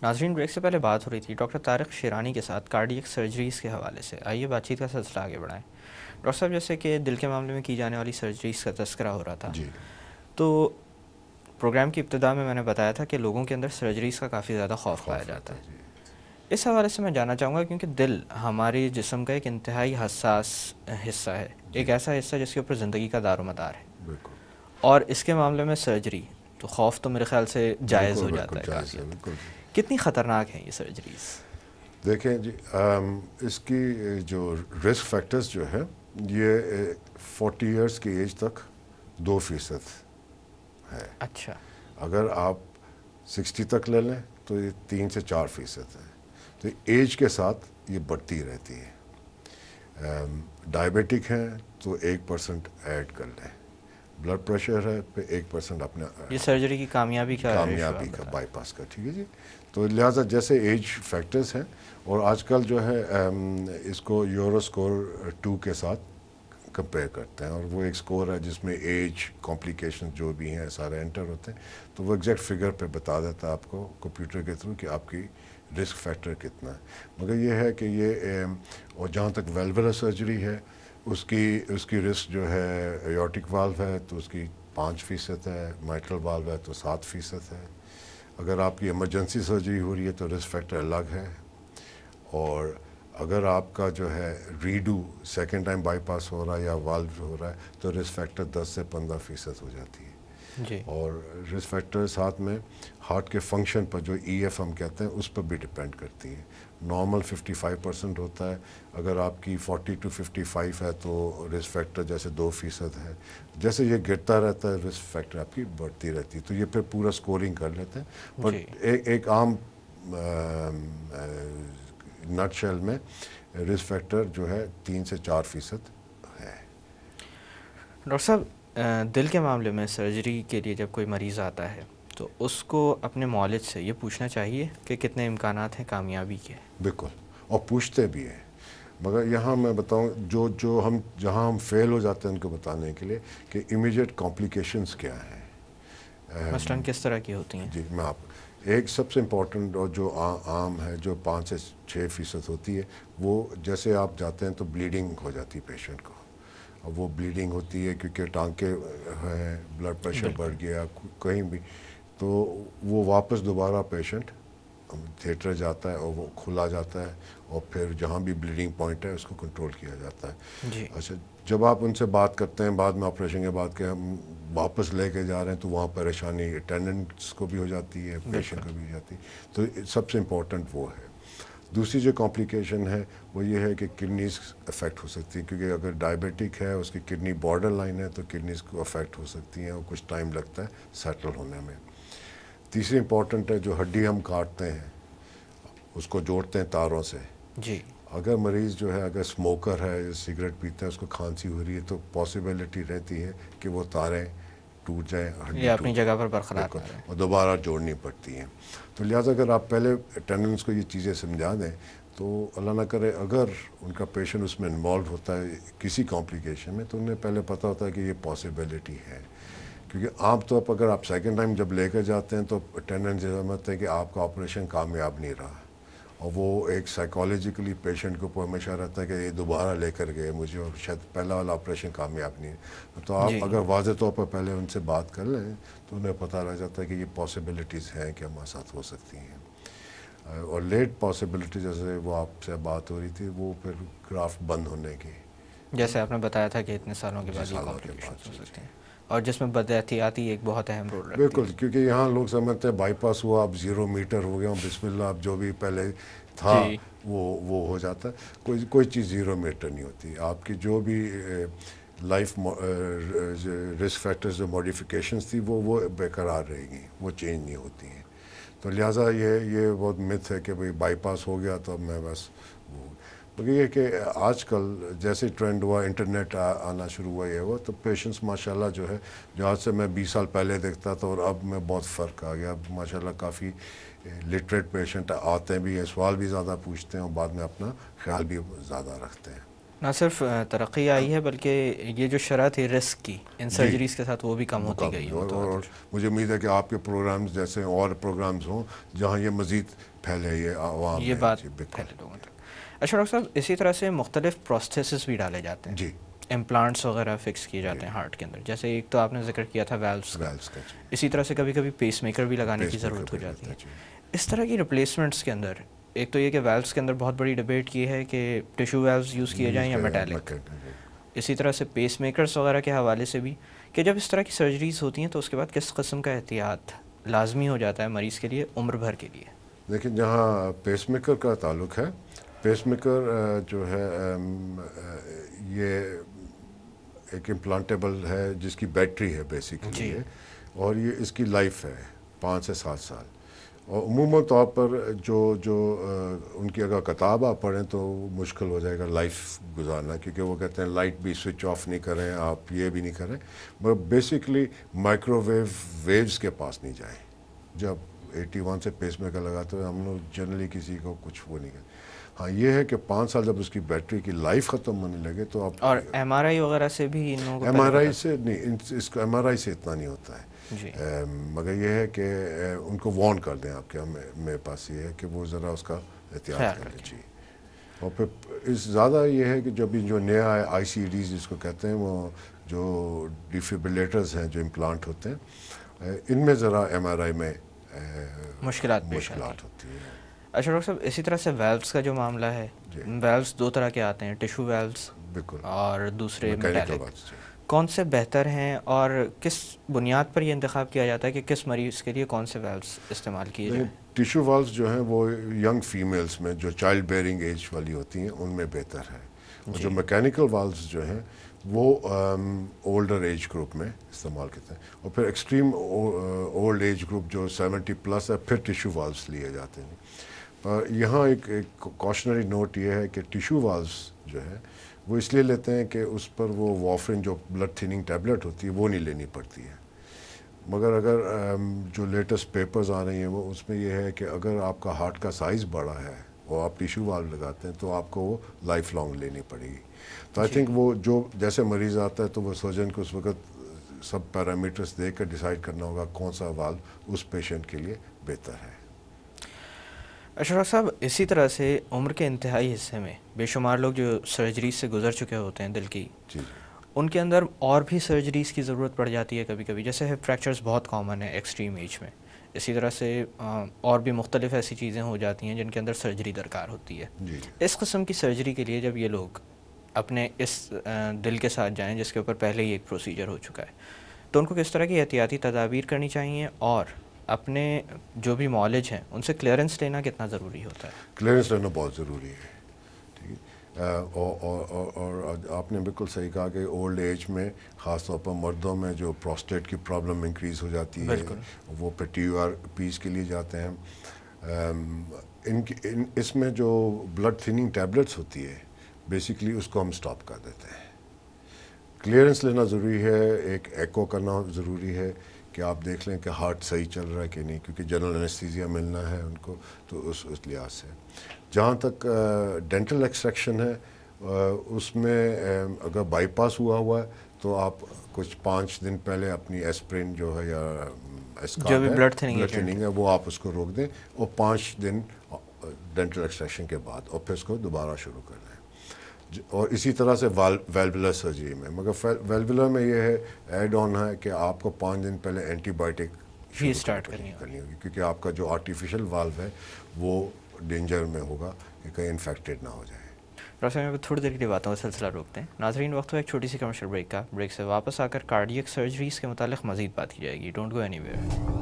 ناظرین، بریک سے پہلے بات ہو رہی تھی ڈاکٹر طارق شیرانی کے ساتھ کارڈیک سرجریز کے حوالے سے. آئیے بات چیت کا سلسلہ آگے بڑھائیں. ڈاکٹر صاحب، جیسے کہ دل کے معاملے میں کی جانے والی سرجریز کا تذکرہ ہو رہا تھا، جی تو پروگرام کی ابتدا میں نے بتایا تھا کہ لوگوں کے اندر سرجریز کا کافی زیادہ خوف پایا جاتا ہے. جی اس حوالے سے میں جاننا چاہوں گا، کیونکہ دل ہمارے جسم کا ایک انتہائی حساس حصہ ہے، جی ایک ایسا حصہ جس کے اوپر زندگی کا دار و مدار ہے، بالکل اور اس کے معاملے میں سرجری تو خوف تو میرے خیال سے جائز بالکل ہو بالکل جاتا ہے جائز کافی ہے، حد تک. بالکل جی. کتنی خطرناک ہیں یہ سرجریز؟ دیکھیں جی، اس کی جو رسک فیکٹرز جو ہے یہ 40 ایئرس کی ایج تک 2% ہے. اچھا. اگر آپ 60 تک لے لیں تو یہ 3 سے 4% ہے. تو ایج کے ساتھ یہ بڑھتی رہتی ہے. ڈائبیٹک ہیں تو 1% ایڈ کر لیں. بلڈ پریشر ہے پہ 1% اپنا یہ سرجری کی کامیابی کا ریشو آپ کا بتا. بائی پاس کا. ٹھیک ہے جی. تو لہٰذا جیسے ایج فیکٹرز ہیں، اور آج کل جو ہے اس کو یورو سکور 2 کے ساتھ کمپیئر کرتے ہیں، اور وہ ایک سکور ہے جس میں ایج، کمپلیکیشن جو بھی ہیں سارے انٹر ہوتے ہیں. تو وہ ایگزیکٹ فگر پہ بتا دیتا ہے آپ کو کمپیوٹر کے تھرو کہ آپ کی رسک فیکٹر کتنا ہے. مگر یہ ہے کہ یہ اور جہاں تک ویلولر سرجری ہے اس کی رسک جو ہے، ایورٹک والو ہے تو اس کی 5% ہے، مائٹرل والو ہے تو 7% ہے. اگر آپ کی ایمرجنسی سرجری ہو رہی ہے تو رسک فیکٹر الگ ہے. اور اگر آپ کا جو ہے ریڈو سیکنڈ ٹائم بائی پاس ہو رہا ہے یا والو ہو رہا ہے تو رسک فیکٹر 10 سے 15% ہو جاتی ہے. جی. اور رسک فیکٹر ساتھ میں ہارٹ کے فنکشن پر جو ای ایف ہم کہتے ہیں اس پر بھی ڈپینڈ کرتی ہیں. نارمل 55% ہوتا ہے، اگر آپ کی 40 to 55 ہے تو رسک فیکٹر جیسے 2% ہے. جیسے یہ گرتا رہتا ہے رسک فیکٹر آپ کی بڑھتی رہتی ہے. تو یہ پھر پورا سکورنگ کر لیتے ہیں. جی. بٹ ایک عام نٹ شیل میں رسک فیکٹر جو ہے 3 سے 4% ہے. ڈاکٹر صاحب، دل کے معاملے میں سرجری کے لیے جب کوئی مریض آتا ہے تو اس کو اپنے معالج سے یہ پوچھنا چاہیے کہ کتنے امکانات ہیں کامیابی کے؟ بالکل، اور پوچھتے بھی ہیں. مگر یہاں میں بتاؤں جہاں ہم فیل ہو جاتے ہیں ان کو بتانے کے لیے کہ امیجیٹ کمپلیکیشنز کیا ہیں. مثلاً کس طرح کی ہوتی ہیں؟ جی میں آپ ایک سب سے امپورٹنٹ اور جو عام ہے جو 5 سے 6% ہوتی ہے، وہ جیسے آپ جاتے ہیں تو بلیڈنگ ہو جاتی ہے پیشنٹ کو. اور وہ بلیڈنگ ہوتی ہے کیونکہ ٹانکے ہیں، بلڈ پریشر بڑھ گیا کہیں بھی، تو وہ واپس دوبارہ پیشنٹ تھیٹر جاتا ہے اور وہ کھلا جاتا ہے، اور پھر جہاں بھی بلیڈنگ پوائنٹ ہے اس کو کنٹرول کیا جاتا ہے. جی. اچھا، جب آپ ان سے بات کرتے ہیں بعد میں آپریشن کے بعد کہ ہم واپس لے کے جا رہے ہیں تو وہاں پریشانی اٹینڈنٹس کو بھی ہو جاتی ہے، پیشنٹ کو بھی ہو جاتی ہے. تو سب سے امپورٹنٹ وہ ہے. دوسری جو کمپلیکیشن ہے وہ یہ ہے کہ کڈنیز افیکٹ ہو سکتی ہیں، کیونکہ اگر ڈائبیٹک ہے اس کی کڈنی بارڈر لائن ہے تو کڈنیز کو افیکٹ ہو سکتی ہیں اور کچھ ٹائم لگتا ہے سیٹل ہونے میں. تیسری امپورٹنٹ ہے جو ہڈی ہم کاٹتے ہیں اس کو جوڑتے ہیں تاروں سے. جی. اگر مریض جو ہے اگر اسموکر ہے، سگریٹ پیتا ہے، اس کو کھانسی ہو رہی ہے تو پاسبلٹی رہتی ہے کہ وہ تاریں ٹوٹ جائیں، ہڈی یہ اپنی ٹوٹ جگہ جائے. پر برقرار بالکل، نہ رہے. اور دوبارہ جوڑنی پڑتی ہیں. تو لہٰذا اگر آپ پہلے اٹینڈنٹس کو یہ چیزیں سمجھا دیں تو اللہ نہ کرے اگر ان کا پیشنٹ اس میں انوالو ہوتا ہے کسی کمپلیکیشن میں تو انہیں پہلے پتہ ہوتا ہے کہ یہ پاسبلٹی ہے. کیونکہ عام طور پر اگر آپ سیکنڈ ٹائم جب لے کر جاتے ہیں تو اٹینڈنٹ یہ سمجھتے ہیں کہ آپ کا آپریشن کامیاب نہیں رہا، اور وہ ایک سائیکالوجیکلی پیشنٹ کو ہمیشہ رہتا ہے کہ یہ دوبارہ لے کر گئے مجھے اور شاید پہلا والا آپریشن کامیاب نہیں ہے. تو آپ جی. اگر واضح طور پر پہلے ان سے بات کر لیں تو انہیں پتہ لگ جاتا ہے کہ یہ پاسبلٹیز ہیں کہ ہمارے ساتھ ہو سکتی ہیں. اور لیٹ پاسبلٹی جیسے وہ آپ سے بات ہو رہی تھی وہ پھر گرافٹ بند ہونے کی، جیسے آپ نے بتایا تھا کہ اتنے سالوں کے بعد یہ سالوں کے کمپلیکیشنز بعد. ہو جی سکتے ہیں، اور جس میں بد احتیاطی ایک بہت اہم رول رکھتی بالکل، ہے. کیونکہ یہاں لوگ سمجھتے ہیں بائی پاس ہوا اب 0 میٹر ہو گیا بسم اللہ، اب جو بھی پہلے تھا جی. وہ ہو جاتا ہے. کوئی چیز 0 میٹر نہیں ہوتی. آپ کی جو بھی لائف رسک فیکٹرز جو ماڈیفیکیشنز تھی وہ برقرار رہے گی، وہ چینج نہیں ہوتی ہیں. تو لہٰذا یہ بہت مت ہے کہ بھئی بائی پاس ہو گیا تو اب میں بس وہ. مگر یہ کہ آج کل جیسے ٹرینڈ ہوا، انٹرنیٹ آنا شروع ہوا، یہ ہوا تو پیشنٹس ماشاءاللہ جو ہے جو آج سے میں 20 سال پہلے دیکھتا تھا اور اب میں بہت فرق آ گیا. اب ماشاءاللہ کافی لٹریٹ پیشنٹ آتے بھی ہیں، سوال بھی زیادہ پوچھتے ہیں اور بعد میں اپنا خیال بھی زیادہ رکھتے ہیں. نہ صرف ترقی آئی ہے بلکہ یہ جو شرح تھی رسک کی ان سرجریز کے ساتھ وہ بھی کم ہوتی گئی ہے. اور مجھے امید ہے کہ آپ کے پروگرامز جیسے اور پروگرامز ہوں جہاں یہ مزید پھیلے یہ عوام یہ بات پھیلے لوگوں تک. اچھا ڈاکٹر صاحب اسی طرح سے مختلف پروسیسز بھی ڈالے جاتے ہیں جی امپلانٹس وغیرہ فکس کیے جاتے ہیں ہارٹ کے اندر, جیسے ایک تو آپ نے ذکر کیا تھا ویلوز کا, اسی طرح سے کبھی کبھی پیس میکر بھی لگانے کی ضرورت ہو جاتی ہے. اس طرح کی ریپلیسمنٹس کے اندر ایک تو یہ کہ ویلوز کے اندر بہت بڑی ڈبیٹ کی ہے کہ ٹیشو ویلوز یوز کیے جائیں یا میٹیلک, اسی طرح سے پیس میکرز وغیرہ کے حوالے سے بھی کہ جب اس طرح کی سرجریز ہوتی ہیں تو اس کے بعد کس قسم کا احتیاط لازمی ہو جاتا ہے مریض کے لیے عمر بھر کے لیے. لیکن جہاں پیس میکر کا تعلق ہے, پیس میکر جو ہے یہ ایک امپلانٹیبل ہے جس کی بیٹری ہے بیسیکلی ہے, اور یہ اس کی لائف ہے 5 سے 7 سال. اور عموماً طور پر جو ان کی اگر کتاب آپ پڑھیں تو مشکل ہو جائے گا لائف گزارنا, کیونکہ وہ کہتے ہیں لائٹ بھی سوئچ آف نہیں کریں, آپ یہ بھی نہیں کریں, مگر بیسکلی مائکرو ویوز کے پاس نہیں جائیں. جب 81 سے پیس میکر لگاتے ہوئے ہم لوگ جنرلی کسی کو کچھ وہ نہیں کرتے. ہاں یہ ہے کہ 5 سال جب اس کی بیٹری کی لائف ختم ہونے لگے تو آپ, اور ایم آر آئی وغیرہ سے بھی ایم آر آئی سے نہیں, اس کو ایم آر آئی سے اتنا نہیں ہوتا ہے, مگر یہ ہے کہ ان کو وارن کر دیں آپ کے, میرے پاس یہ ہے کہ وہ ذرا اس کا احتیاط کر لیں. جی اور پھر اس زیادہ یہ ہے کہ جب جو نیا آئی سی ڈیز جس کو کہتے ہیں, وہ جو ڈیفیبریلیٹرز ہیں جو امپلانٹ ہوتے ہیں, ان میں ذرا ایم آر آئی میں مشکلات ہوتی ہیں. اچھا ڈاکٹر صاحب اسی طرح سے ویلوز کا جو معاملہ ہے, ویلوز 2 طرح کے آتے ہیں, ٹیشو ویلوز بالکل اور دوسرے میٹیلک. کون سے بہتر ہیں اور کس بنیاد پر یہ انتخاب کیا جاتا ہے کہ کس مریض کے لیے کون سے ویلوز استعمال کیے جائیں؟ ٹیشو والوز جو ہیں وہ ینگ فیمیلز میں جو چائلڈ بیئرنگ ایج والی ہوتی ہیں ان میں بہتر ہے, اور جو میکینیکل والوز جو ہیں وہ اولڈر ایج گروپ میں استعمال کرتے ہیں, اور پھر ایکسٹریم اولڈ ایج گروپ جو 70+ ہے پھر ٹیشو والوز لیے جاتے ہیں. یہاں ایک کوشنری نوٹ یہ ہے کہ ٹیشو والوز جو ہے وہ اس لیے لیتے ہیں کہ اس پر وہ وارفرین جو بلڈ تھیننگ ٹیبلٹ ہوتی ہے وہ نہیں لینی پڑتی ہے. مگر اگر جو لیٹسٹ پیپرز آ رہی ہیں وہ اس میں یہ ہے کہ اگر آپ کا ہارٹ کا سائز بڑا ہے اور آپ ٹیشو والو لگاتے ہیں تو آپ کو وہ لائف لانگ لینی پڑے گی. تو آئی تھنک وہ جو جیسے مریض آتا ہے تو وہ سرجن کو اس وقت سب پیرامیٹرز دیکھ کر ڈیسائیڈ کرنا ہوگا کون سا والو اس پیشنٹ کے لیے بہتر ہے. اشرف صاحب اسی طرح سے عمر کے انتہائی حصے میں بے شمار لوگ جو سرجریز سے گزر چکے ہوتے ہیں دل کی, ان کے اندر اور بھی سرجریز کی ضرورت پڑ جاتی ہے کبھی کبھی, جیسے ہپ فریکچرز بہت کامن ہے ایکسٹریم ایج میں, اسی طرح سے اور بھی مختلف ایسی چیزیں ہو جاتی ہیں جن کے اندر سرجری درکار ہوتی ہے. اس قسم کی سرجری کے لیے جب یہ لوگ اپنے اس دل کے ساتھ جائیں جس کے اوپر پہلے ہی ایک پروسیجر ہو چکا ہے, تو ان کو کس طرح کی احتیاطی تدابیر کرنی چاہیے, اور اپنے جو بھی معالج ہیں ان سے کلیئرنس لینا کتنا ضروری ہوتا ہے؟ کلیئرنس لینا بہت ضروری ہے. ٹھیک ہے, اور آپ نے بالکل صحیح کہا کہ اولڈ ایج میں خاص طور پر مردوں میں جو پروسٹیٹ کی پرابلم انکریز ہو جاتی ہے, وہ پہ ٹی آر پیز کے لیے جاتے ہیں. اس میں جو بلڈ تھیننگ ٹیبلٹس ہوتی ہے بیسیکلی اس کو ہم سٹاپ کر دیتے ہیں. کلیئرنس لینا ضروری ہے, ایک ایکو کرنا ضروری ہے کہ آپ دیکھ لیں کہ ہارٹ صحیح چل رہا ہے کہ نہیں, کیونکہ جنرل انیستھیزیا ملنا ہے ان کو, تو اس لحاظ سے. جہاں تک ڈینٹل ایکسٹریکشن ہے اس میں اگر بائی پاس ہوا ہے تو آپ کچھ 5 دن پہلے اپنی ایسپرین جو ہے یا بلڈ تھیننگ ہے وہ آپ اس کو روک دیں, اور 5 دن ڈینٹل ایکسٹریکشن کے بعد اور پھر اس کو دوبارہ شروع کر دیں. اور اسی طرح سے ویلولر سرجری میں, مگر ویلولر میں یہ ہے ایڈ آن ہے کہ آپ کو 5 دن پہلے اینٹی بایوٹک اسٹارٹ کرنی ہوگی, کیونکہ آپ کا جو آرٹیفیشل والو ہے وہ ڈینجر میں ہوگا کہ کہیں انفیکٹڈ نہ ہو جائے. ڈاکٹر صاحب میں تھوڑی دیر کے لیے باتوں کا سلسلہ روکتے ہیں. ناظرین وقت ہو ایک چھوٹی سی کمرشل بریک کا. بریک سے واپس آ کر کارڈیک سرجریز کے متعلق مزید بات کی جائے گی. Don't go any where.